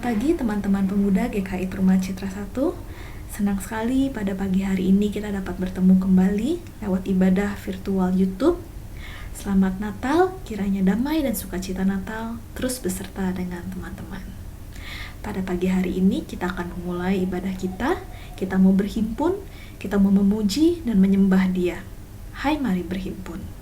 pagi teman-teman pemuda GKI Perumahan Citra 1. Senang sekali pada pagi hari ini kita dapat bertemu kembali lewat ibadah virtual YouTube. Selamat Natal, kiranya damai dan sukacita Natal terus beserta dengan teman-teman. Pada pagi hari ini kita akan memulai ibadah kita. Kita mau berhimpun, kita mau memuji dan menyembah Dia. Hai, mari berhimpun.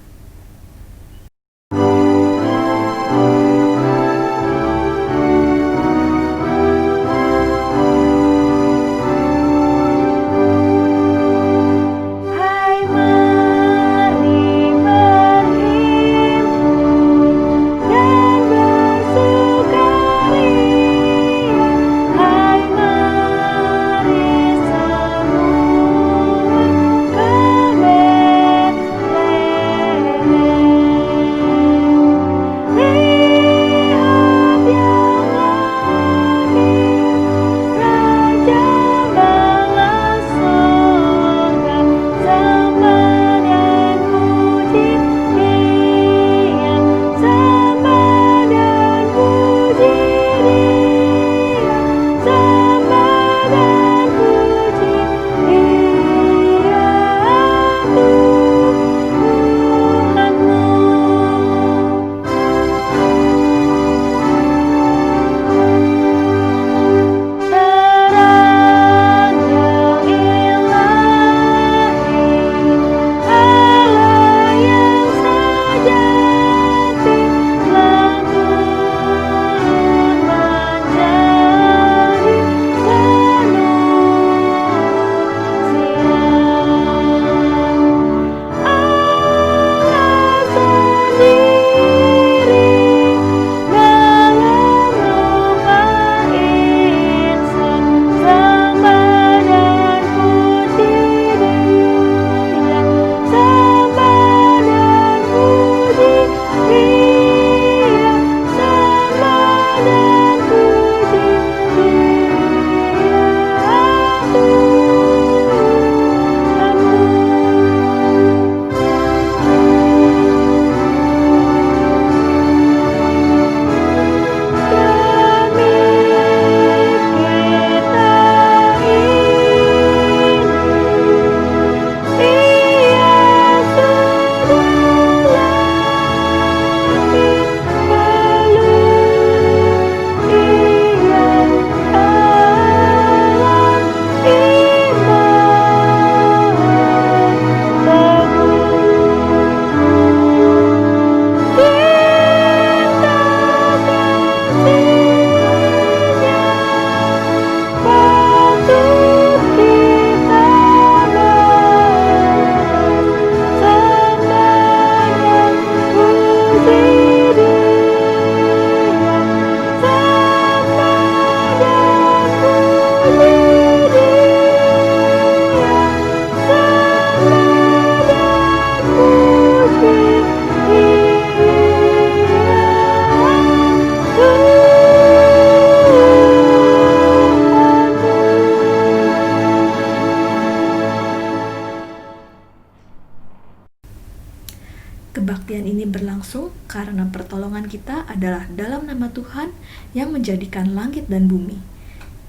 Kebaktian ini berlangsung karena pertolongan kita adalah dalam nama Tuhan yang menjadikan langit dan bumi.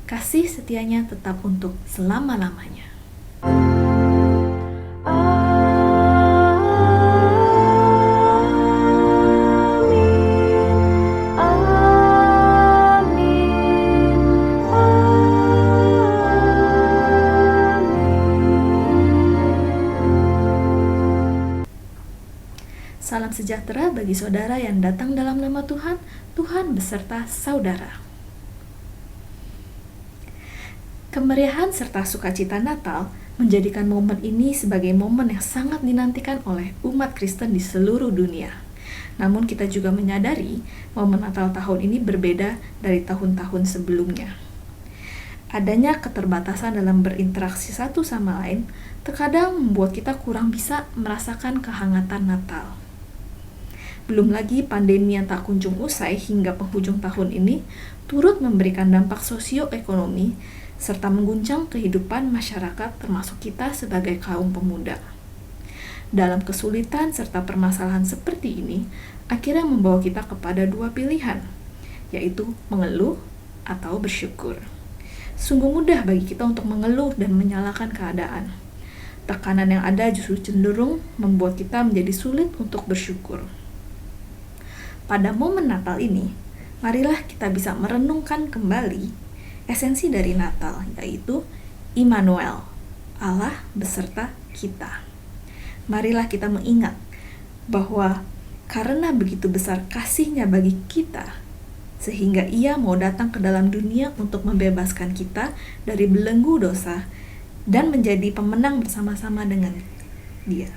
Kasih setianya tetap untuk selama-lamanya. Salam sejahtera bagi saudara yang datang dalam nama Tuhan, Tuhan beserta saudara. Kemeriahan serta sukacita Natal menjadikan momen ini sebagai momen yang sangat dinantikan oleh umat Kristen di seluruh dunia. Namun kita juga menyadari momen Natal tahun ini berbeda dari tahun-tahun sebelumnya. Adanya keterbatasan dalam berinteraksi satu sama lain terkadang membuat kita kurang bisa merasakan kehangatan Natal. Belum lagi pandemi yang tak kunjung usai hingga penghujung tahun ini turut memberikan dampak sosioekonomi serta mengguncang kehidupan masyarakat termasuk kita sebagai kaum pemuda. Dalam kesulitan serta permasalahan seperti ini, akhirnya membawa kita kepada dua pilihan, yaitu mengeluh atau bersyukur. Sungguh mudah bagi kita untuk mengeluh dan menyalahkan keadaan. Tekanan yang ada justru cenderung membuat kita menjadi sulit untuk bersyukur. Pada momen Natal ini, marilah kita bisa merenungkan kembali esensi dari Natal, yaitu Immanuel, Allah beserta kita. Marilah kita mengingat bahwa karena begitu besar kasih-Nya bagi kita, sehingga Ia mau datang ke dalam dunia untuk membebaskan kita dari belenggu dosa dan menjadi pemenang bersama-sama dengan Dia.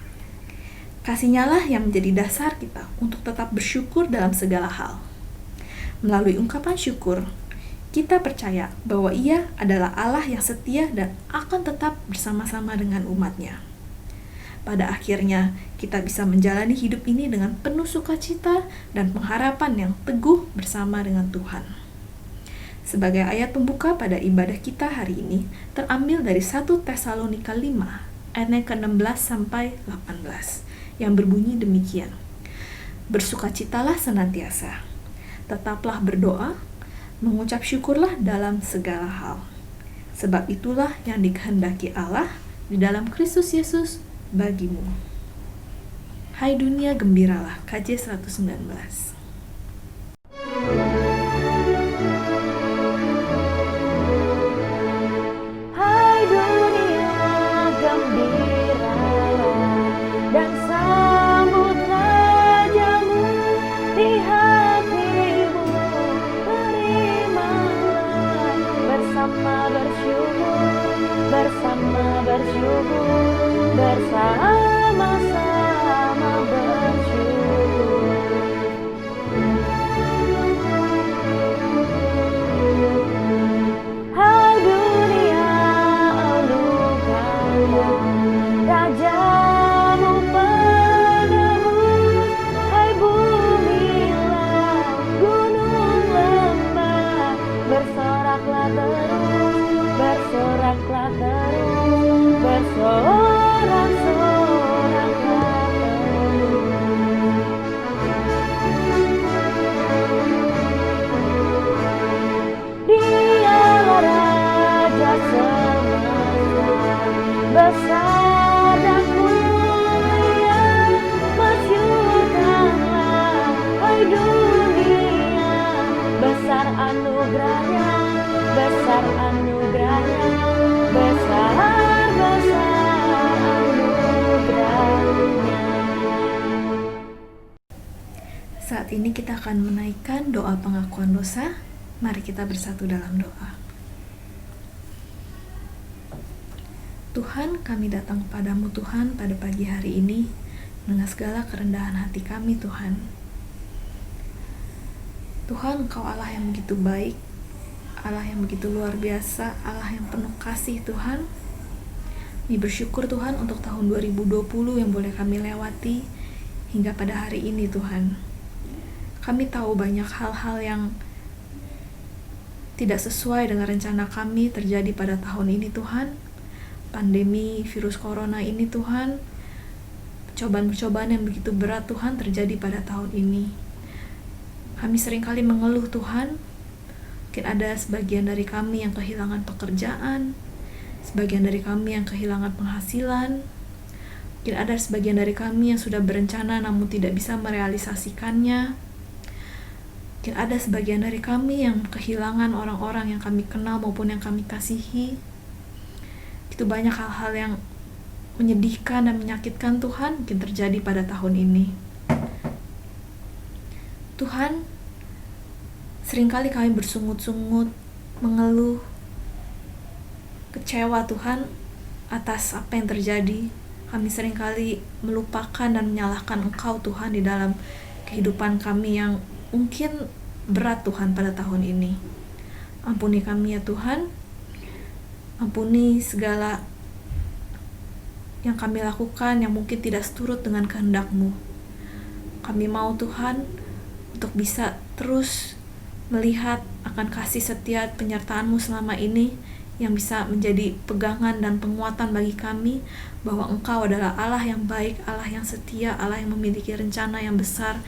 Kasih-Nya lah yang menjadi dasar kita untuk tetap bersyukur dalam segala hal. Melalui ungkapan syukur, kita percaya bahwa Ia adalah Allah yang setia dan akan tetap bersama-sama dengan umat-Nya. Pada akhirnya, kita bisa menjalani hidup ini dengan penuh sukacita dan pengharapan yang teguh bersama dengan Tuhan. Sebagai ayat pembuka pada ibadah kita hari ini, terambil dari 1 Tesalonika 5, ayat ke-16 sampai 18, yang berbunyi demikian. Bersukacitalah senantiasa, tetaplah berdoa, mengucap syukurlah dalam segala hal. Sebab itulah yang dikehendaki Allah di dalam Kristus Yesus bagimu. Hai dunia, gembiralah. KJ 119. Hai dunia, gembiralah dan sambut rajamu di hatimu. Terimalah bersama bersyukur, bersama-sama bersyukur. Hai dunia, elukanlah rajamu penebus. Hai bumilah, gunung lembah, bersoraklah terus, bersoraklah terus, bersorak-soraklah terus. Dialah Raja semesta, besar dan mulia, masyurkanlah, hai dunia, besar anugerahnya, besar anugerahnya, besar anugerahnya. Saat ini kita akan menaikkan doa pengakuan dosa. Mari kita bersatu dalam doa. Tuhan, kami datang kepadamu Tuhan pada pagi hari ini dengan segala kerendahan hati kami Tuhan. Tuhan, Engkau Allah yang begitu baik, Allah yang begitu luar biasa, Allah yang penuh kasih Tuhan. Kami bersyukur Tuhan untuk tahun 2020 yang boleh kami lewati hingga pada hari ini Tuhan. Kami tahu banyak hal-hal yang tidak sesuai dengan rencana kami terjadi pada tahun ini Tuhan. Pandemi virus corona ini Tuhan, cobaan-cobaan yang begitu berat Tuhan terjadi pada tahun ini. Kami seringkali mengeluh Tuhan. Mungkin ada sebagian dari kami yang kehilangan pekerjaan, sebagian dari kami yang kehilangan penghasilan, mungkin ada sebagian dari kami yang sudah berencana namun tidak bisa merealisasikannya. Mungkin ada sebagian dari kami yang kehilangan orang-orang yang kami kenal maupun yang kami kasihi. Itu banyak hal-hal yang menyedihkan dan menyakitkan Tuhan mungkin terjadi pada tahun ini. Tuhan, seringkali kami bersungut-sungut, mengeluh, kecewa Tuhan atas apa yang terjadi. Kami seringkali melupakan dan menyalahkan Engkau Tuhan di dalam kehidupan kami yang mungkin berat Tuhan pada tahun ini. Ampuni kami ya Tuhan. Ampuni segala yang kami lakukan yang mungkin tidak seturut dengan kehendak-Mu. Kami mau Tuhan untuk bisa terus melihat akan kasih setia penyertaan-Mu selama ini yang bisa menjadi pegangan dan penguatan bagi kami bahwa Engkau adalah Allah yang baik, Allah yang setia, Allah yang memiliki rencana yang besar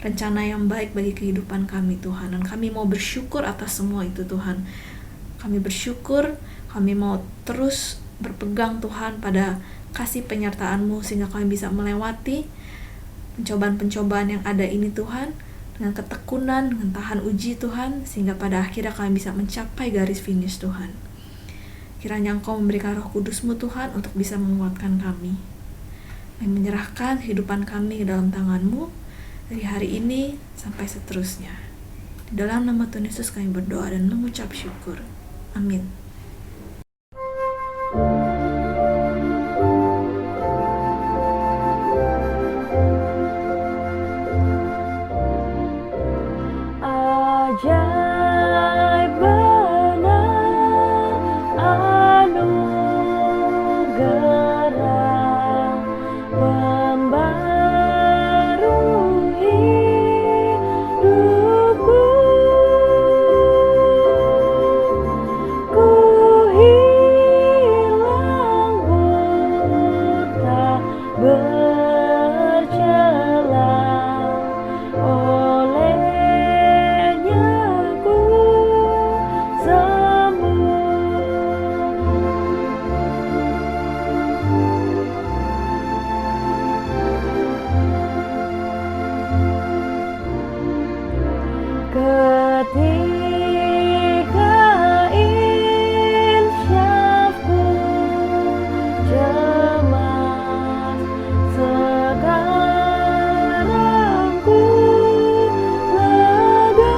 rencana yang baik bagi kehidupan kami Tuhan. Dan kami mau bersyukur atas semua itu Tuhan. Kami bersyukur, kami mau terus berpegang Tuhan pada kasih penyertaan-Mu sehingga kami bisa melewati pencobaan-pencobaan yang ada ini Tuhan, dengan ketekunan, dengan tahan uji Tuhan, sehingga pada akhirnya kami bisa mencapai garis finish Tuhan. Kiranya Engkau memberikan Roh Kudus-Mu Tuhan untuk bisa menguatkan kami. Kami menyerahkan kehidupan kami ke dalam tangan-Mu dari hari ini sampai seterusnya. Di dalam nama Tuhan Yesus kami berdoa dan mengucap syukur. Amin. Ajaib benar anugerah pembaru hidupku. Ku hilang buta bercela, olehnya ku sembuh. Ketika insyafku cemas, sekarang ku lega.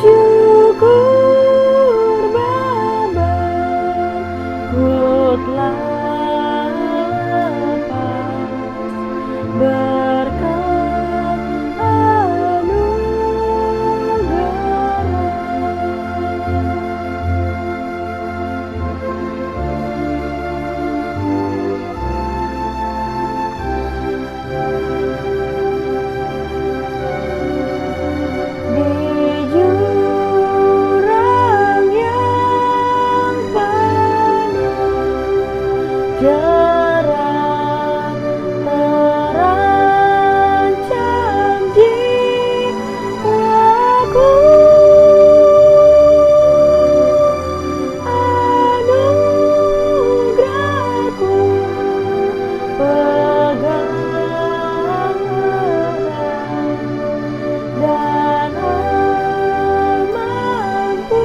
Syukur Bapa, ku telah lepas berkat di jurang yang panjang, jerat terancam jiwaku. Anugerah-Ku pegang erat dan amanku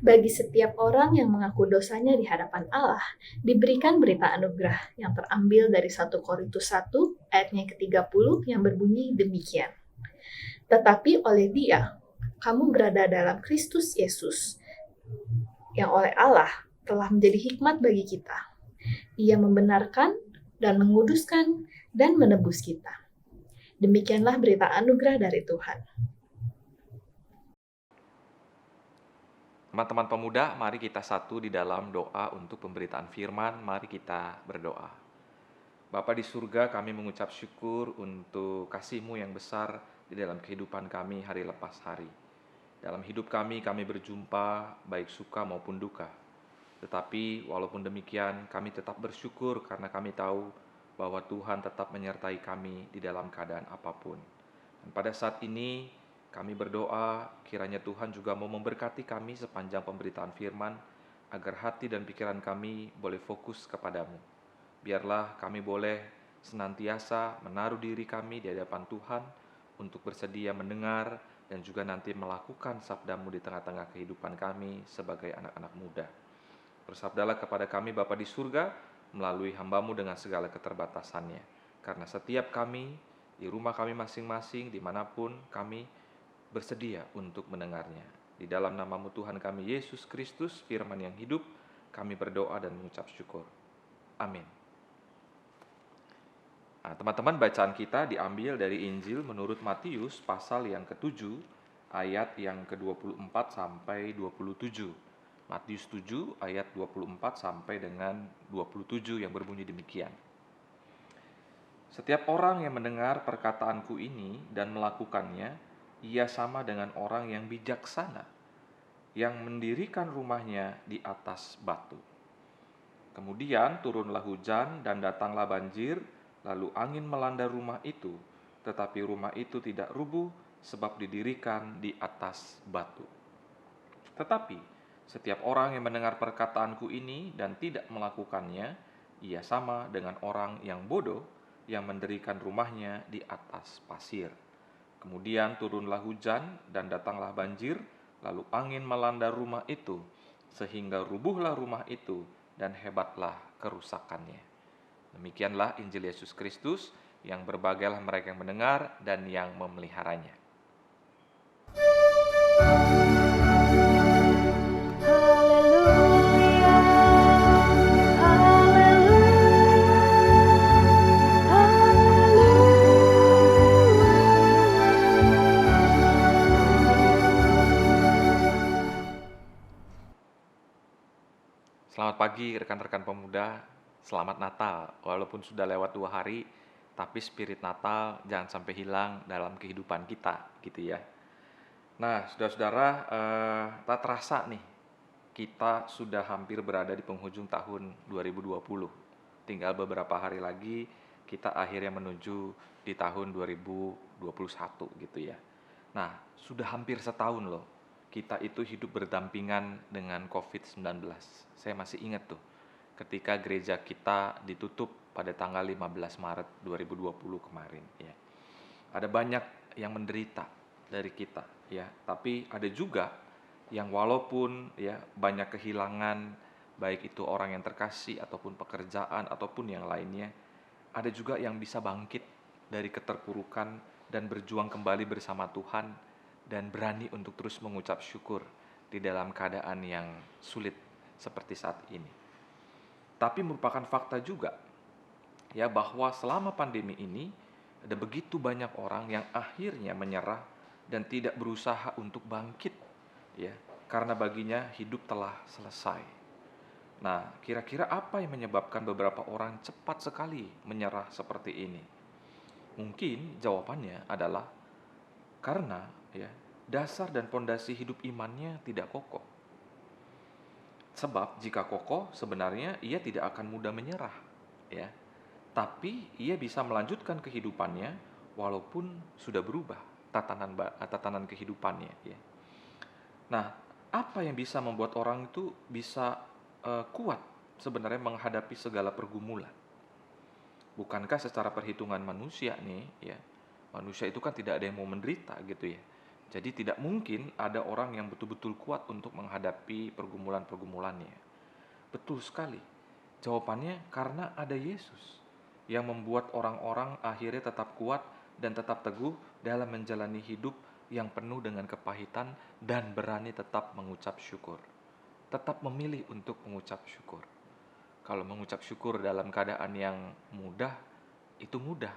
Bagi setiap orang yang mengaku dosanya di hadapan Allah, diberikan berita anugerah yang terambil dari 1 Korintus 1 ayatnya ke-30 yang berbunyi demikian. Tetapi oleh Dia, kamu berada dalam Kristus Yesus, yang oleh Allah telah menjadi hikmat bagi kita. Ia membenarkan dan menguduskan dan menebus kita. Demikianlah berita anugerah dari Tuhan. Teman-teman pemuda, mari kita satu di dalam doa untuk pemberitaan firman. Mari kita berdoa. Bapa di surga, kami mengucap syukur untuk kasih-Mu yang besar di dalam kehidupan kami hari lepas hari. Dalam hidup kami berjumpa baik suka maupun duka. Tetapi walaupun demikian, kami tetap bersyukur karena kami tahu bahwa Tuhan tetap menyertai kami di dalam keadaan apapun. Dan pada saat ini, kami berdoa kiranya Tuhan juga mau memberkati kami sepanjang pemberitaan firman, agar hati dan pikiran kami boleh fokus kepadamu. Biarlah kami boleh senantiasa menaruh diri kami di hadapan Tuhan untuk bersedia mendengar dan juga nanti melakukan sabda-Mu di tengah-tengah kehidupan kami sebagai anak-anak muda. Bersabdalah kepada kami Bapa di surga melalui hamba-Mu dengan segala keterbatasannya. Karena setiap kami, di rumah kami masing-masing, dimanapun kami bersedia untuk mendengarnya. Di dalam nama-Mu Tuhan kami Yesus Kristus, firman yang hidup, kami berdoa dan mengucap syukur. Amin. Nah, teman-teman, bacaan kita diambil dari Injil menurut Matius pasal yang ke-7 ayat yang ke-24 sampai 27. Matius 7 ayat 24 sampai dengan 27 yang berbunyi demikian. Setiap orang yang mendengar perkataanku ini dan melakukannya ia sama dengan orang yang bijaksana, yang mendirikan rumahnya di atas batu. Kemudian turunlah hujan dan datanglah banjir, lalu angin melanda rumah itu, tetapi rumah itu tidak rubuh sebab didirikan di atas batu. Tetapi setiap orang yang mendengar perkataanku ini dan tidak melakukannya, ia sama dengan orang yang bodoh yang mendirikan rumahnya di atas pasir. Kemudian turunlah hujan dan datanglah banjir, lalu angin melanda rumah itu, sehingga rubuhlah rumah itu dan hebatlah kerusakannya. Demikianlah Injil Yesus Kristus, yang berbahagialah mereka yang mendengar dan yang memeliharanya. Haleluya, haleluya, Selamat pagi rekan-rekan pemuda, selamat Natal. Walaupun sudah lewat 2 hari, tapi spirit Natal jangan sampai hilang dalam kehidupan kita, gitu ya. Nah, saudara-saudara, tak terasa nih, kita sudah hampir berada di penghujung tahun 2020. Tinggal beberapa hari lagi, kita akhirnya menuju di tahun 2021 gitu ya. Nah, sudah hampir setahun loh, kita itu hidup berdampingan dengan COVID-19. Saya masih ingat tuh, ketika gereja kita ditutup pada tanggal 15 Maret 2020 kemarin ya. Ada banyak yang menderita dari kita ya, tapi ada juga yang walaupun ya banyak kehilangan, baik itu orang yang terkasih ataupun pekerjaan ataupun yang lainnya, ada juga yang bisa bangkit dari keterpurukan dan berjuang kembali bersama Tuhan dan berani untuk terus mengucap syukur di dalam keadaan yang sulit seperti saat ini. Tapi merupakan fakta juga ya bahwa selama pandemi ini ada begitu banyak orang yang akhirnya menyerah dan tidak berusaha untuk bangkit ya, karena baginya hidup telah selesai. Nah, kira-kira apa yang menyebabkan beberapa orang cepat sekali menyerah seperti ini? Mungkin jawabannya adalah karena ya dasar dan pondasi hidup imannya tidak kokoh. Sebab jika kokoh, sebenarnya ia tidak akan mudah menyerah ya. Tapi ia bisa melanjutkan kehidupannya walaupun sudah berubah tatanan kehidupannya ya. Nah, apa yang bisa membuat orang itu bisa kuat sebenarnya menghadapi segala pergumulan? Bukankah secara perhitungan manusia nih ya, manusia itu kan tidak ada yang mau menderita gitu ya. Jadi tidak mungkin ada orang yang betul-betul kuat untuk menghadapi pergumulan-pergumulannya. Betul sekali. Jawabannya karena ada Yesus yang membuat orang-orang akhirnya tetap kuat dan tetap teguh dalam menjalani hidup yang penuh dengan kepahitan dan berani tetap mengucap syukur. Tetap memilih untuk mengucap syukur. Kalau mengucap syukur dalam keadaan yang mudah, itu mudah.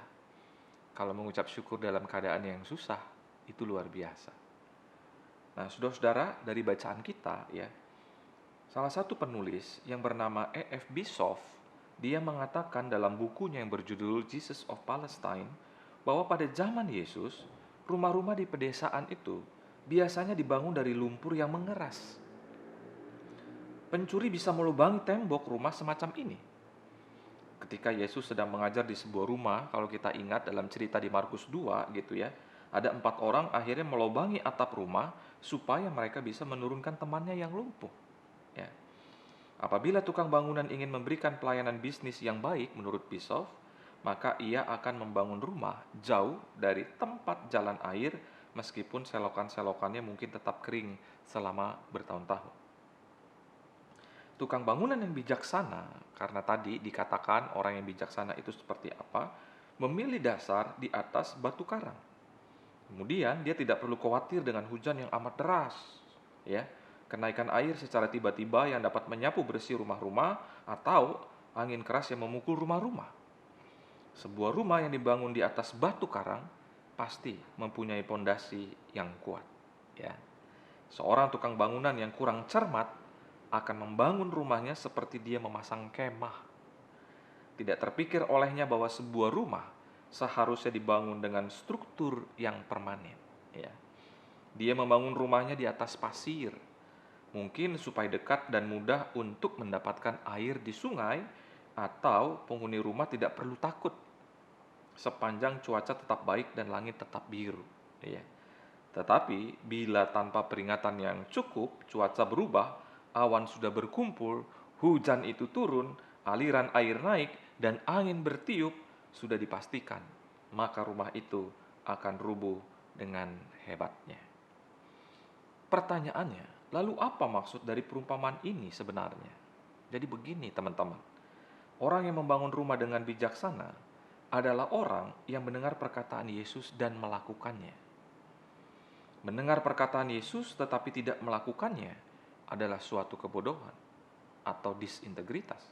Kalau mengucap syukur dalam keadaan yang susah, itu luar biasa. Nah, saudara-saudara, dari bacaan kita ya, salah satu penulis yang bernama E.F. Bishop, dia mengatakan dalam bukunya yang berjudul Jesus of Palestine, bahwa pada zaman Yesus, rumah-rumah di pedesaan itu biasanya dibangun dari lumpur yang mengeras. Pencuri bisa melubangi tembok rumah semacam ini. Ketika Yesus sedang mengajar di sebuah rumah, kalau kita ingat dalam cerita di Markus 2 gitu ya, ada 4 orang akhirnya melubangi atap rumah supaya mereka bisa menurunkan temannya yang lumpuh. Ya. Apabila tukang bangunan ingin memberikan pelayanan bisnis yang baik menurut Bishop, maka ia akan membangun rumah jauh dari tempat jalan air meskipun selokan-selokannya mungkin tetap kering selama bertahun-tahun. Tukang bangunan yang bijaksana, karena tadi dikatakan orang yang bijaksana itu seperti apa, memilih dasar di atas batu karang. Kemudian dia tidak perlu khawatir dengan hujan yang amat deras, ya, kenaikan air secara tiba-tiba yang dapat menyapu bersih rumah-rumah atau angin keras yang memukul rumah-rumah. Sebuah rumah yang dibangun di atas batu karang pasti mempunyai pondasi yang kuat, ya. Seorang tukang bangunan yang kurang cermat akan membangun rumahnya seperti dia memasang kemah. Tidak terpikir olehnya bahwa sebuah rumah seharusnya dibangun dengan struktur yang permanen. Ya. Dia membangun rumahnya di atas pasir, mungkin supaya dekat dan mudah untuk mendapatkan air di sungai, atau penghuni rumah tidak perlu takut sepanjang cuaca tetap baik dan langit tetap biru. Ya. Tetapi bila tanpa peringatan yang cukup, cuaca berubah, awan sudah berkumpul, hujan itu turun, aliran air naik, dan angin bertiup, sudah dipastikan, maka rumah itu akan rubuh dengan hebatnya. Pertanyaannya, lalu apa maksud dari perumpamaan ini sebenarnya? Jadi begini teman-teman, orang yang membangun rumah dengan bijaksana adalah orang yang mendengar perkataan Yesus dan melakukannya. Mendengar perkataan Yesus tetapi tidak melakukannya adalah suatu kebodohan atau disintegritas.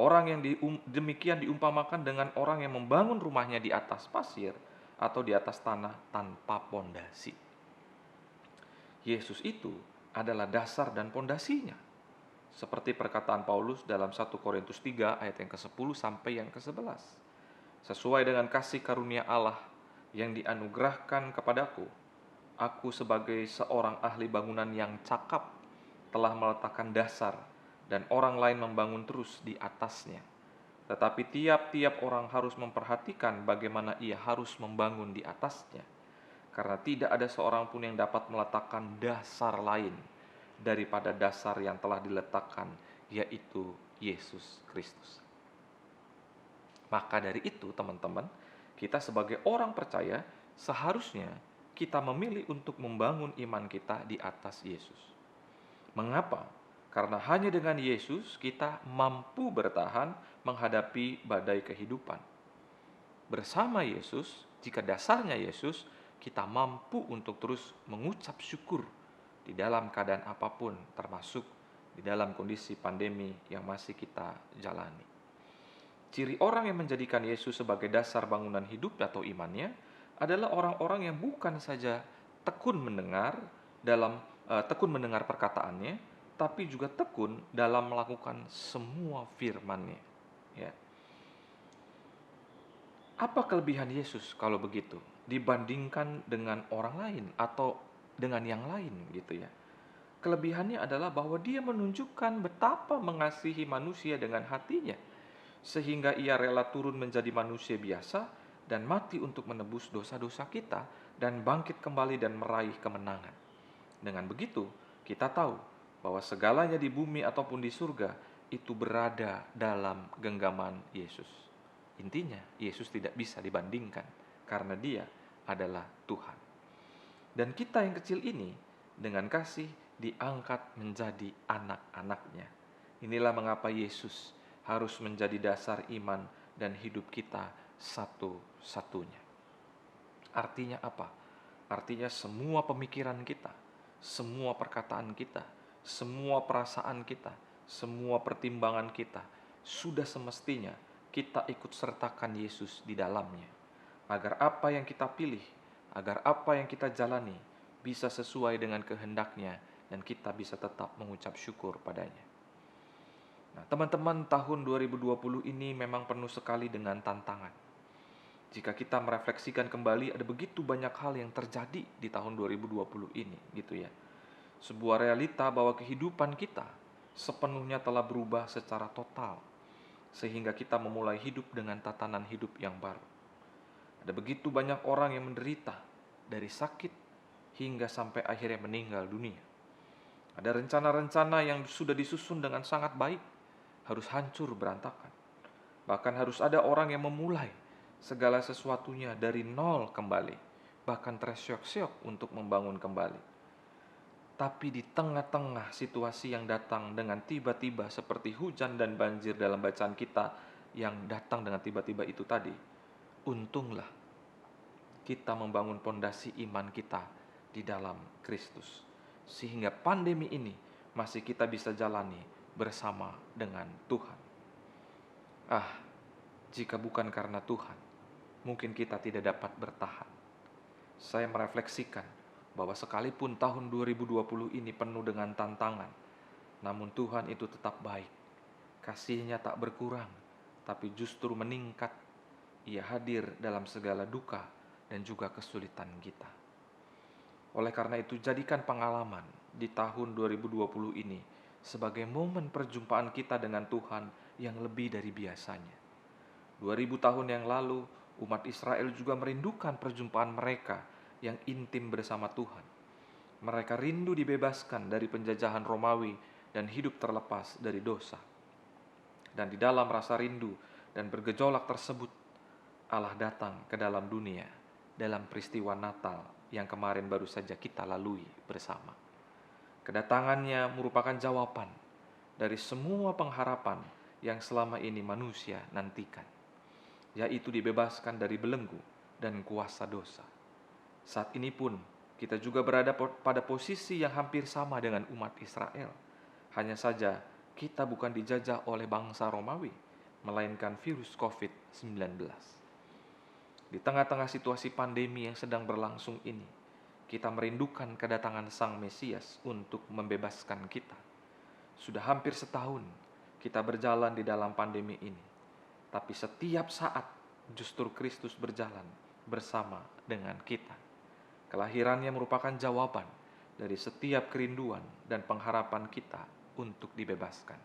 Orang yang demikian diumpamakan dengan orang yang membangun rumahnya di atas pasir atau di atas tanah tanpa pondasi. Yesus itu adalah dasar dan pondasinya. Seperti perkataan Paulus dalam 1 Korintus 3 ayat yang ke-10 sampai yang ke-11. Sesuai dengan kasih karunia Allah yang dianugerahkan kepadaku, aku sebagai seorang ahli bangunan yang cakap telah meletakkan dasar dan orang lain membangun terus di atasnya. Tetapi tiap-tiap orang harus memperhatikan bagaimana ia harus membangun di atasnya. Karena tidak ada seorang pun yang dapat meletakkan dasar lain daripada dasar yang telah diletakkan, yaitu Yesus Kristus. Maka dari itu teman-teman, kita sebagai orang percaya seharusnya kita memilih untuk membangun iman kita di atas Yesus. Mengapa? Karena hanya dengan Yesus kita mampu bertahan menghadapi badai kehidupan. Bersama Yesus, jika dasarnya Yesus, kita mampu untuk terus mengucap syukur di dalam keadaan apapun, termasuk di dalam kondisi pandemi yang masih kita jalani. Ciri orang yang menjadikan Yesus sebagai dasar bangunan hidup atau imannya adalah orang-orang yang bukan saja tekun mendengar perkataannya, tapi juga tekun dalam melakukan semua firman-Nya. Ya. Apa kelebihan Yesus kalau begitu dibandingkan dengan orang lain atau dengan yang lain gitu ya? Kelebihannya adalah bahwa dia menunjukkan betapa mengasihi manusia dengan hatinya, sehingga ia rela turun menjadi manusia biasa dan mati untuk menebus dosa-dosa kita dan bangkit kembali dan meraih kemenangan. Dengan begitu, kita tahu bahwa segalanya di bumi ataupun di surga itu berada dalam genggaman Yesus. Intinya, Yesus tidak bisa dibandingkan karena Dia adalah Tuhan. Dan kita yang kecil ini dengan kasih diangkat menjadi anak-anaknya. Inilah mengapa Yesus harus menjadi dasar iman dan hidup kita satu-satunya. Artinya apa? Artinya semua pemikiran kita, semua perkataan kita, semua perasaan kita, semua pertimbangan kita sudah semestinya kita ikut sertakan Yesus di dalamnya. Agar apa yang kita pilih, agar apa yang kita jalani bisa sesuai dengan kehendaknya dan kita bisa tetap mengucap syukur padanya. Nah, teman-teman, tahun 2020 ini memang penuh sekali dengan tantangan. Jika kita merefleksikan kembali, ada begitu banyak hal yang terjadi di tahun 2020 ini, gitu ya. Sebuah realita bahwa kehidupan kita sepenuhnya telah berubah secara total, sehingga kita memulai hidup dengan tatanan hidup yang baru. Ada begitu banyak orang yang menderita dari sakit hingga sampai akhirnya meninggal dunia. Ada rencana-rencana yang sudah disusun dengan sangat baik, harus hancur berantakan. Bahkan harus ada orang yang memulai segala sesuatunya dari nol kembali, bahkan terseok-seok untuk membangun kembali. Tapi di tengah-tengah situasi yang datang dengan tiba-tiba seperti hujan dan banjir dalam bacaan kita yang datang dengan tiba-tiba itu tadi, untunglah kita membangun pondasi iman kita di dalam Kristus, sehingga pandemi ini masih kita bisa jalani bersama dengan Tuhan. Jika bukan karena Tuhan, mungkin kita tidak dapat bertahan. Saya merefleksikan bahwa sekalipun tahun 2020 ini penuh dengan tantangan, namun Tuhan itu tetap baik. Kasih-Nya tak berkurang, tapi justru meningkat. Ia hadir dalam segala duka dan juga kesulitan kita. Oleh karena itu, jadikan pengalaman di tahun 2020 ini sebagai momen perjumpaan kita dengan Tuhan yang lebih dari biasanya. 2000 tahun yang lalu, umat Israel juga merindukan perjumpaan mereka yang intim bersama Tuhan. Mereka rindu dibebaskan dari penjajahan Romawi dan hidup terlepas dari dosa. Dan di dalam rasa rindu dan bergejolak tersebut, Allah datang ke dalam dunia dalam peristiwa Natal yang kemarin baru saja kita lalui bersama. Kedatangannya merupakan jawaban dari semua pengharapan yang selama ini manusia nantikan, yaitu dibebaskan dari belenggu dan kuasa dosa. Saat ini pun kita juga berada pada posisi yang hampir sama dengan umat Israel. Hanya saja kita bukan dijajah oleh bangsa Romawi, melainkan virus COVID-19. Di tengah-tengah situasi pandemi yang sedang berlangsung ini, kita merindukan kedatangan Sang Mesias untuk membebaskan kita. Sudah hampir setahun kita berjalan di dalam pandemi ini, tapi setiap saat justru Kristus berjalan bersama dengan kita. Kelahirannya merupakan jawaban dari setiap kerinduan dan pengharapan kita untuk dibebaskan.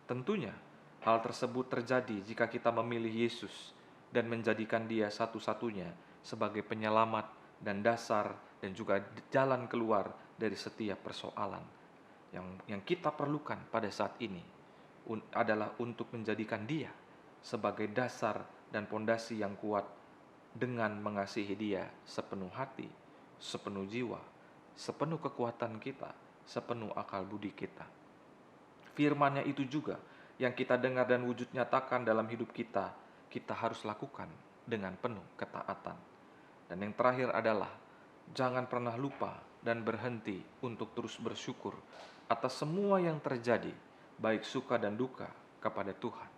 Tentunya, hal tersebut terjadi jika kita memilih Yesus dan menjadikan Dia satu-satunya sebagai penyelamat dan dasar dan juga jalan keluar dari setiap persoalan. Yang kita perlukan pada saat ini adalah untuk menjadikan Dia sebagai dasar dan pondasi yang kuat dengan mengasihi Dia sepenuh hati, sepenuh jiwa, sepenuh kekuatan kita, sepenuh akal budi kita. Firman-Nya itu juga yang kita dengar dan wujud nyatakan dalam hidup kita, kita harus lakukan dengan penuh ketaatan. Dan yang terakhir adalah, jangan pernah lupa dan berhenti untuk terus bersyukur atas semua yang terjadi, baik suka dan duka, kepada Tuhan.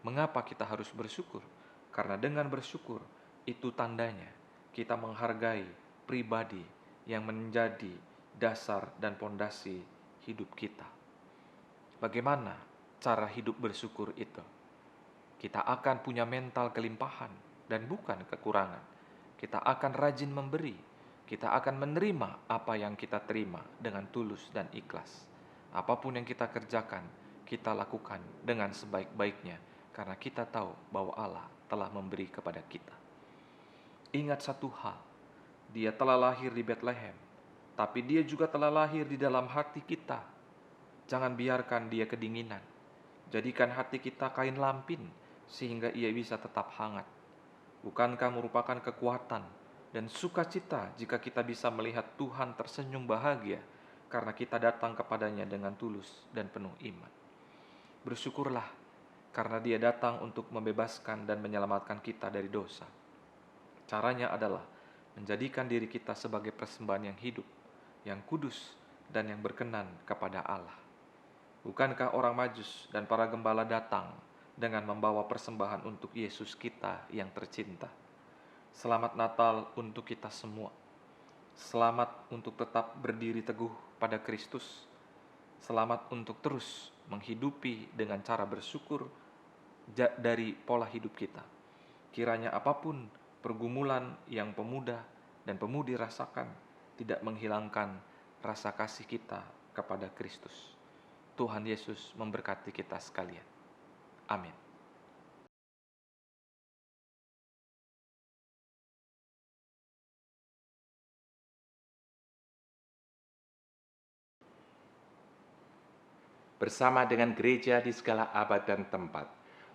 Mengapa kita harus bersyukur? Karena dengan bersyukur, itu tandanya kita menghargai pribadi yang menjadi dasar dan pondasi hidup kita. Bagaimana cara hidup bersyukur itu? Kita akan punya mental kelimpahan dan bukan kekurangan. Kita akan rajin memberi. Kita akan menerima apa yang kita terima dengan tulus dan ikhlas. Apapun yang kita kerjakan, kita lakukan dengan sebaik-baiknya karena kita tahu bahwa Allah telah memberi kepada kita. Ingat satu hal, Dia telah lahir di Bethlehem, tapi Dia juga telah lahir di dalam hati kita. Jangan biarkan Dia kedinginan. Jadikan hati kita kain lampin, sehingga Ia bisa tetap hangat. Bukankah merupakan kekuatan dan sukacita jika kita bisa melihat Tuhan tersenyum bahagia karena kita datang kepadanya dengan tulus dan penuh iman. Bersyukurlah karena Dia datang untuk membebaskan dan menyelamatkan kita dari dosa. Caranya adalah menjadikan diri kita sebagai persembahan yang hidup, yang kudus, dan yang berkenan kepada Allah. Bukankah orang Majus dan para gembala datang dengan membawa persembahan untuk Yesus kita yang tercinta? Selamat Natal untuk kita semua. Selamat untuk tetap berdiri teguh pada Kristus. Selamat untuk terus menghidupi dengan cara bersyukur dari pola hidup kita. Kiranya apapun pergumulan yang pemuda dan pemudi rasakan tidak menghilangkan rasa kasih kita kepada Kristus. Tuhan Yesus memberkati kita sekalian. Amin. Bersama dengan gereja di segala abad dan tempat,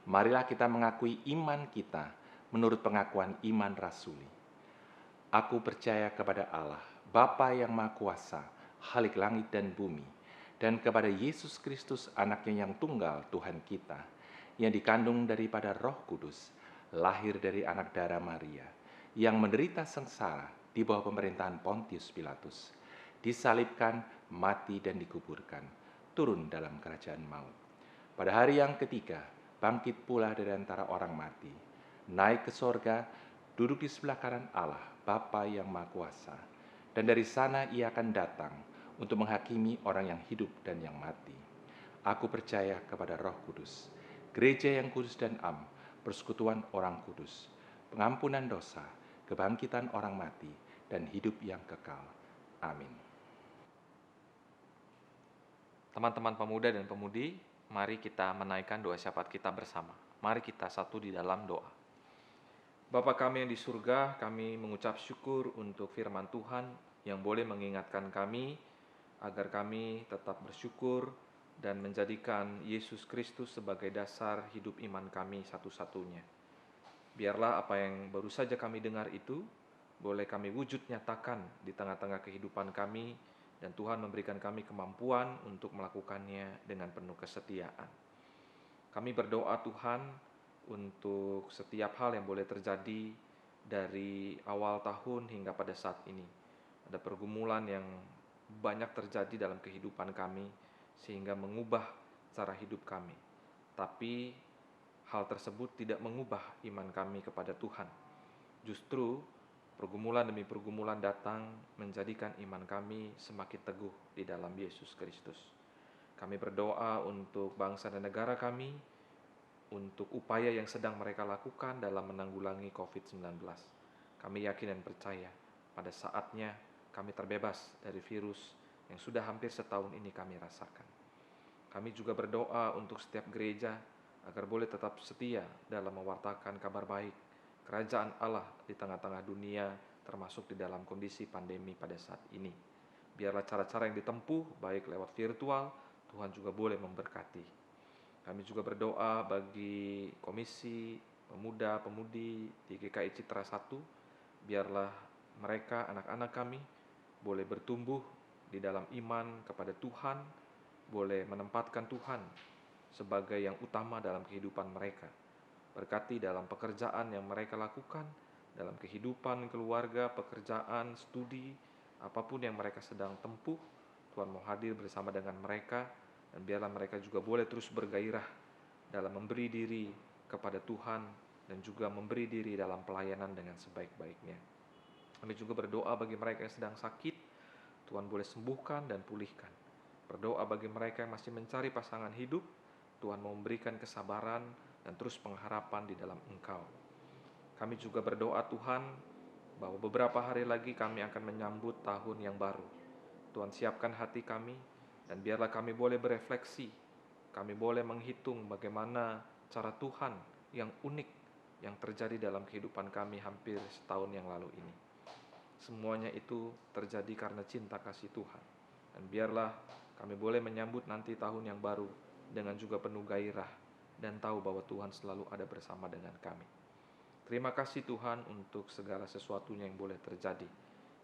marilah kita mengakui iman kita menurut pengakuan iman rasuli. Aku percaya kepada Allah, Bapa yang Maha Kuasa, Khalik langit dan bumi, dan kepada Yesus Kristus, anaknya yang tunggal, Tuhan kita, yang dikandung daripada Roh Kudus, lahir dari anak darah Maria, yang menderita sengsara di bawah pemerintahan Pontius Pilatus, disalibkan, mati dan dikuburkan, turun dalam kerajaan maut. Pada hari yang ketiga, bangkit pula dari antara orang mati, naik ke sorga, duduk di sebelah kanan Allah, Bapa yang Maha Kuasa, dan dari sana Ia akan datang untuk menghakimi orang yang hidup dan yang mati. Aku percaya kepada Roh Kudus, gereja yang kudus dan am, persekutuan orang kudus, pengampunan dosa, kebangkitan orang mati, dan hidup yang kekal. Amin. Teman-teman pemuda dan pemudi, mari kita menaikkan doa syafaat kita bersama. Mari kita satu di dalam doa. Bapa kami yang di surga, kami mengucap syukur untuk firman Tuhan yang boleh mengingatkan kami agar kami tetap bersyukur dan menjadikan Yesus Kristus sebagai dasar hidup iman kami satu-satunya. Biarlah apa yang baru saja kami dengar itu boleh kami wujud nyatakan di tengah-tengah kehidupan kami, dan Tuhan memberikan kami kemampuan untuk melakukannya dengan penuh kesetiaan. Kami berdoa Tuhan untuk setiap hal yang boleh terjadi dari awal tahun hingga pada saat ini. Ada pergumulan yang banyak terjadi dalam kehidupan kami sehingga mengubah cara hidup kami. Tapi hal tersebut tidak mengubah iman kami kepada Tuhan. Justru pergumulan demi pergumulan datang menjadikan iman kami semakin teguh di dalam Yesus Kristus. Kami berdoa untuk bangsa dan negara kami, untuk upaya yang sedang mereka lakukan dalam menanggulangi COVID-19. Kami yakin dan percaya pada saatnya kami terbebas dari virus yang sudah hampir setahun ini kami rasakan. Kami juga berdoa untuk setiap gereja agar boleh tetap setia dalam mewartakan kabar baik kerajaan Allah di tengah-tengah dunia, termasuk di dalam kondisi pandemi pada saat ini. Biarlah cara-cara yang ditempuh, baik lewat virtual, Tuhan juga boleh memberkati. Kami juga berdoa bagi Komisi Pemuda-Pemudi di GKI Citra 1, biarlah mereka, anak-anak kami, boleh bertumbuh di dalam iman kepada Tuhan, boleh menempatkan Tuhan sebagai yang utama dalam kehidupan mereka. Berkati dalam pekerjaan yang mereka lakukan, dalam kehidupan keluarga, pekerjaan, studi, apapun yang mereka sedang tempuh, Tuhan mau hadir bersama dengan mereka, dan biarlah mereka juga boleh terus bergairah dalam memberi diri kepada Tuhan dan juga memberi diri dalam pelayanan dengan sebaik-baiknya. Kami juga berdoa bagi mereka yang sedang sakit, Tuhan boleh sembuhkan dan pulihkan. Berdoa bagi mereka yang masih mencari pasangan hidup, Tuhan mau memberikan kesabaran dan terus pengharapan di dalam Engkau. Kami juga berdoa Tuhan bahwa beberapa hari lagi kami akan menyambut tahun yang baru. Tuhan siapkan hati kami, dan biarlah kami boleh berefleksi, kami boleh menghitung bagaimana cara Tuhan yang unik yang terjadi dalam kehidupan kami hampir setahun yang lalu ini. Semuanya itu terjadi karena cinta kasih Tuhan. Dan biarlah kami boleh menyambut nanti tahun yang baru dengan juga penuh gairah dan tahu bahwa Tuhan selalu ada bersama dengan kami. Terima kasih Tuhan untuk segala sesuatunya yang boleh terjadi.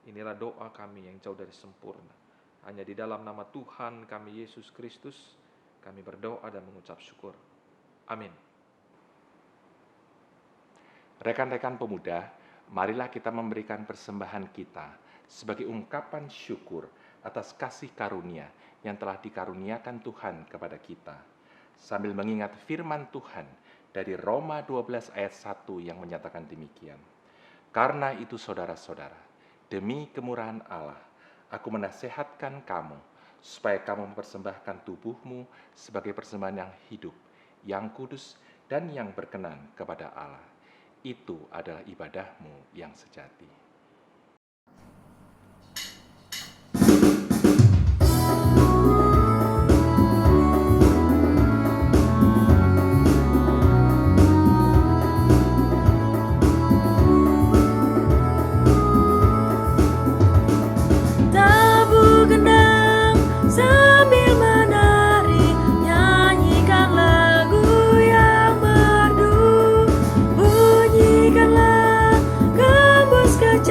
Inilah doa kami yang jauh dari sempurna. Hanya di dalam nama Tuhan kami Yesus Kristus, kami berdoa dan mengucap syukur. Amin. Rekan-rekan pemuda, marilah kita memberikan persembahan kita sebagai ungkapan syukur atas kasih karunia yang telah dikaruniakan Tuhan kepada kita. Sambil mengingat firman Tuhan dari Roma 12 ayat 1 yang menyatakan demikian. Karena itu saudara-saudara, demi kemurahan Allah, aku menasehatkan kamu supaya kamu mempersembahkan tubuhmu sebagai persembahan yang hidup, yang kudus, dan yang berkenan kepada Allah. Itu adalah ibadahmu yang sejati. Bunyikanlah gembus kecil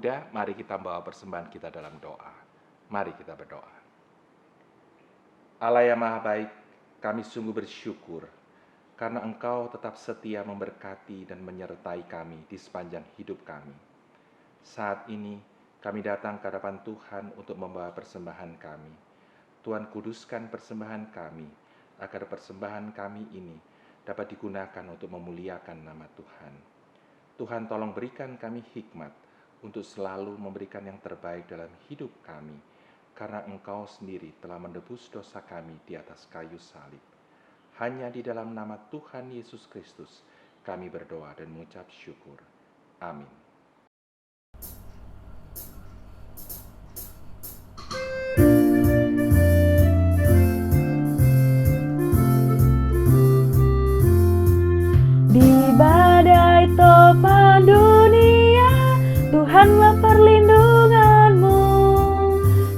pemuda, mari kita bawa persembahan kita dalam doa. Mari kita berdoa. Allah yang Maha Baik, kami sungguh bersyukur karena Engkau tetap setia memberkati dan menyertai kami di sepanjang hidup kami. Saat ini kami datang ke hadapan Tuhan untuk membawa persembahan kami. Tuhan, kuduskan persembahan kami, agar persembahan kami ini dapat digunakan untuk memuliakan nama Tuhan. Tuhan, tolong berikan kami hikmat untuk selalu memberikan yang terbaik dalam hidup kami, karena Engkau sendiri telah menebus dosa kami di atas kayu salib. Hanya di dalam nama Tuhan Yesus Kristus kami berdoa dan mengucap syukur. Amin. Di badai topan dunia, Tuhanlah perlindunganmu.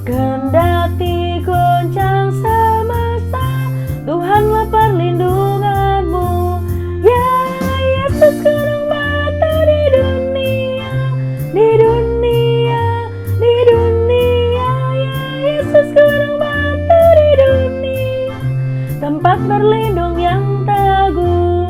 Kendati goncang semesta, Tuhanlah perlindunganmu. Ya Yesus, gunung batu di dunia, di dunia, di dunia. Ya Yesus, gunung batu di dunia, tempat berlindung yang teguh.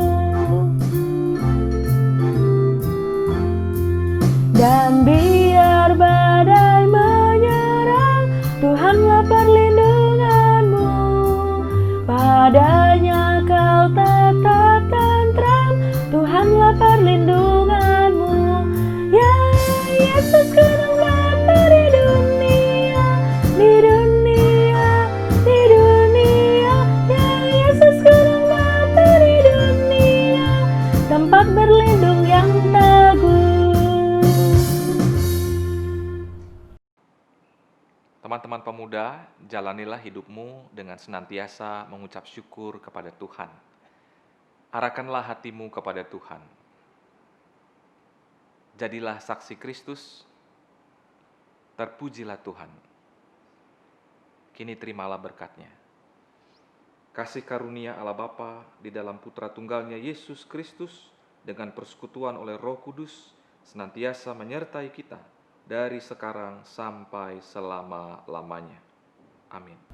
Dan biar badai menyerang, Tuhanlah perlindunganmu. Padanya kau tetap tentram, Tuhanlah perlindunganmu. Ya Yesus, gunung batu di dunia, di dunia, di dunia. Ya Yesus, gunung batu di dunia, tempat berlindung yang teguh. Teman-teman pemuda, jalanilah hidupmu dengan senantiasa mengucap syukur kepada Tuhan. Arahkanlah hatimu kepada Tuhan. Jadilah saksi Kristus, terpujilah Tuhan. Kini terimalah berkat-Nya. Kasih karunia Allah Bapa di dalam Putra Tunggalnya Yesus Kristus dengan persekutuan oleh Roh Kudus senantiasa menyertai kita dari sekarang sampai selama-lamanya. Amin.